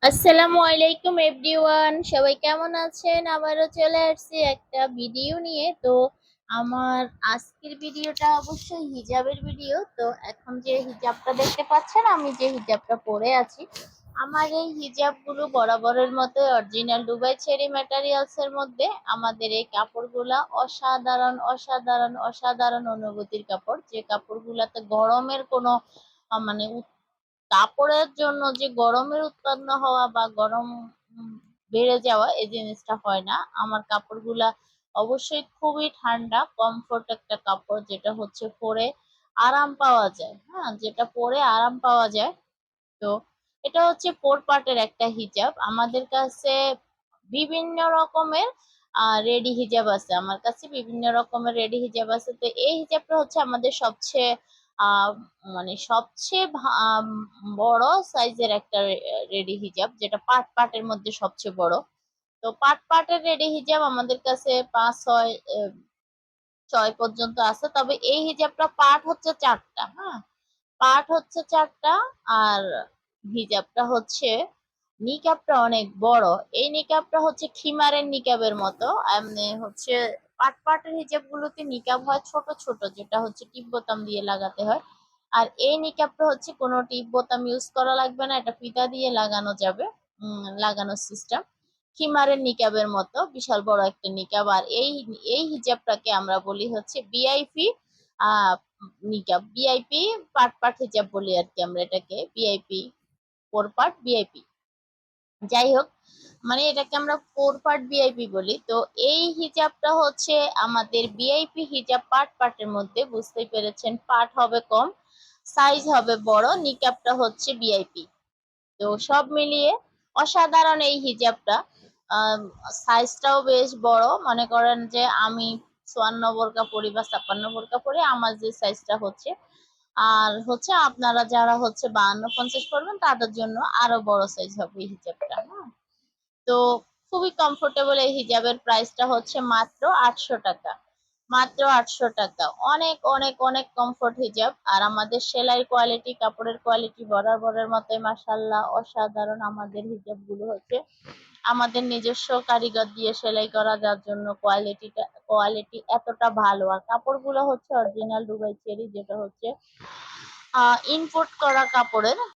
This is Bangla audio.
আসসালামু আলাইকুম এভরিওয়ান, সবাই কেমন আছেন? আবারও চলে আসছি একটা ভিডিও নিয়ে। তো আমার আজকের ভিডিওটা অবশ্যই হিজাবের ভিডিও। তো এখন যে হিজাবটা দেখতে পাচ্ছেন, আমি যে হিজাবটা পরে আছি, আমার এই হিজাবগুলো বরাবরের মতো অরিজিনাল দুবাই চেরি ম্যাটেরিয়ালস এর মধ্যে। আমাদের এই কাপড়গুলা অসাধারণ অসাধারণ অসাধারণ অনুভূতির কাপড়, যে কাপড়গুলাতে গরমের কোনো মানে কাপড়ের জন্য যে গরমের উৎপন্ন হওয়া বা গরম উম, বেড়ে যাওয়া, এই জিনিসটা হয় না। আমার কাপড়গুলা অবশ্যই খুবই ঠান্ডা কমফোর্ট একটা কাপড়, যেটা হচ্ছে পরে আরাম পাওয়া যায়। হ্যাঁ, যেটা পরে আরাম পাওয়া যায়। তো এটা হচ্ছে 4 পার্টের একটা হিজাব। আমাদের কাছে বিভিন্ন রকমের রেডি হিজাব আছে। আমার কাছে বিভিন্ন রকমের রেডি হিজাব আছে। তো এই হিজাবটা হচ্ছে আমাদের সবচেয়ে আহ মানে সবচেয়ে বড় সাইজের একটা রেডি হিজাব, যেটা পার্ট পার্টের মধ্যে সবচেয়ে বড়। তো পার্ট পার্টের রেডি হিজাব আমাদের কাছে 5, 6 পর্যন্ত আছে। তবে এই হিজাবটা পার্ট হচ্ছে 4টা। হ্যাঁ, পার্ট হচ্ছে 4টা। আর হিজাবটা হচ্ছে, নিকাবটা অনেক বড়। এই নিকাবটা হচ্ছে খিমারের নিকাবের মতো। এমনি হচ্ছে পাট পাটের হিজাব গুলোতে নিকাব হয় ছোট ছোট, যেটা হচ্ছে টিপ বোতাম দিয়ে লাগাতে হয়। আর এই নিকাবটা হচ্ছে কোনো টিপ বোতাম ইউজ করা লাগবে না, এটা ফিতা দিয়ে লাগানো যাবে। লাগানোর সিস্টেম খিমারের নিকাবের মতো বিশাল বড় একটা নিকাব। আর এই এই হিজাবটাকে আমরা বলি হচ্ছে বিআইপি আহ নিকাব, বিআইপি পাট পাট হিজাব বলি আর কি। আমরা এটাকে বিআইপি 4 পার্ট বিআইপি, যাই হোক, মানে এটাকে আমরা 4 পার্ট বিআইপি বলি। তো এই হিজাবটা হচ্ছে আমাদের বিআইপি হিজাব পার্ট পার্টের মধ্যে। বুঝতেই পেরেছেন, পার্ট হবে কম, সাইজ হবে বড়, নিকাবটা হচ্ছে বিআইপি। তো সব মিলিয়ে অসাধারণ এই হিজাবটা। সাইজটাও বেশ বড়। মনে করেন যে আমি 54 বোরকা পরি বা 56 বোরকা পরি, আমার যে সাইজটা হচ্ছে। আর হচ্ছে আপনারা যারা হচ্ছে 52, 50 পরবেন, তাদের জন্য আরো বড় সাইজ হবে এই হিজাবটা। হ্যাঁ, তো খুবই কমফোর্টেবল। এই হিজাবের প্রাইসটা হচ্ছে মাত্র 800 টাকা। মাত্র 800 টাকা। অনেক অনেক অনেক কমফোর্ট হিজাব। আর আমাদের সেলাই কোয়ালিটি, কাপড়ের কোয়ালিটি বরাবরের মতোই মাশাআল্লাহ অসাধারণ। আমাদের হিজাব গুলো হচ্ছে আমাদের নিজস্ব কারিগর দিয়ে সেলাই করা, যার জন্য কোয়ালিটি এতটা ভালো। আর কাপড়গুলো হচ্ছে অরিজিনাল দুবাই চেরি, যেটা হচ্ছে ইম্পোর্ট করা কাপড়ের।